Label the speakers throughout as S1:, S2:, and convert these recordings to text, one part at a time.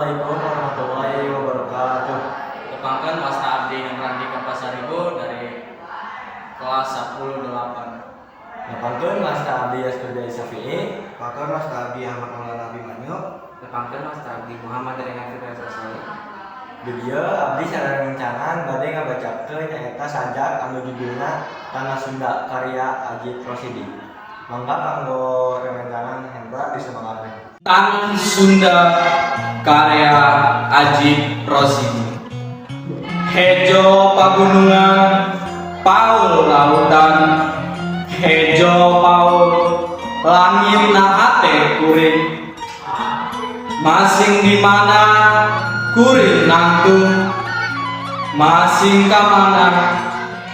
S1: Assalamualaikum warahmatullahi wabarakatuh.
S2: Tepangkan Mas Abdi yang Randi Kapasaribu dari kelas 10-8.
S1: Nepangkeun Mas Abdi Yastuda Isafi'i.
S3: Pakar Mas Abdi Ahmad Maulana Abimanyu.
S2: Tepangkan Mas Abdi Muhammad dari Hafidz Sasali.
S1: Di dieu abdi sarencangan bade ngabacakeun nyaeta sajak anu judulna Tanah Sunda karya Ajip Rosidi. Mangga kanggo rerencangan Hendra disemangatkeun.
S2: Tanah Sunda karya Ajip Rosidi. Hejo pagunungan, paul lautan. Hejo paul, langit nahate kuring. Masing di mana kuring nangtung, masing kamana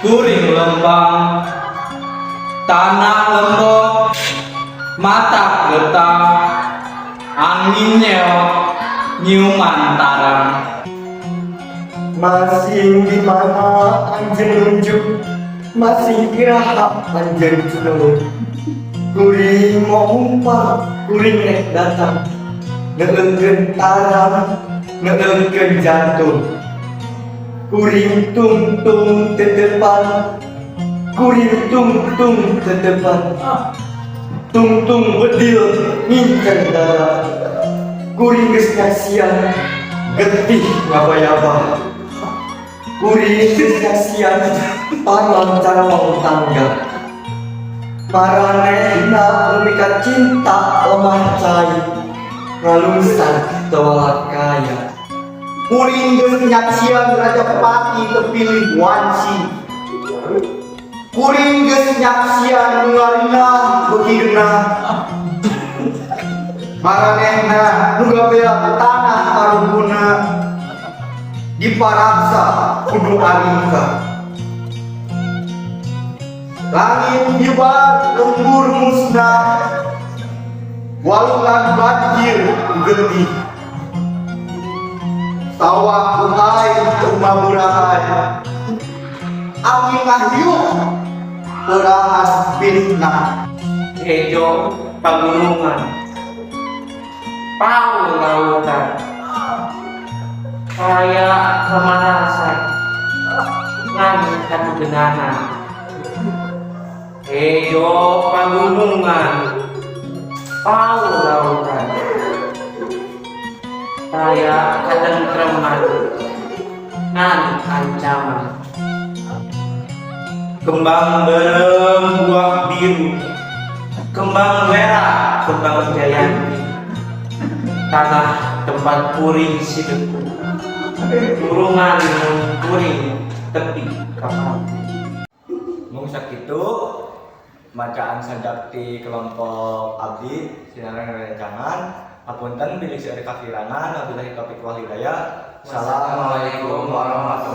S2: kuring lembang. Tanah lembok, mata getah, angin nyeok, nyuman tarang.
S4: Masing di mana anjeun nunjuk, masing iraha anjeun cunuh. Kuring mau umpat, kuring rek datang, neungkeun tarang, neungkeun jantung. Kuring tungtung tetepan, kuring tungtung tetepan. Tungtung bedil ngincer darah, kuring geus kasihan, getih ngaba-yaba. Kuring geus kasihan, panon cara mau tangga. Maranehna memikat cinta lemah cai, ngalungsan tewalak kaya.
S3: Kuring geus nyaksian Raja Pati tepilih wansi. Kuring geus nyaksian nungarina begigeuna. Maranehna nu gabea tanah arumpuna diparaksa kudu arika. Langit nyebar lembur musnah, walungan banjir getih. Sawah unai tumaburahan, angin ngahyuk perahan fitnah.
S2: Hejo pagunungan, paul lautan. Kaya kemarasan, langit kabugenahan. Hejo pagunungan, paul lautan. Kaya katentreman, ngan ancaman. Kembang berem buah biru, kembang merah, kembang jayanti. Tanah tempat kuring sideku, kurungan kuring tepi kapal.
S1: Mung sakitu bacaan sajak ti kelompok abdi sinareng rerencangan. Hapunten bilih seueur kafirangan wabillahi taufiq wal hidayah. Assalamualaikum warahmatullahi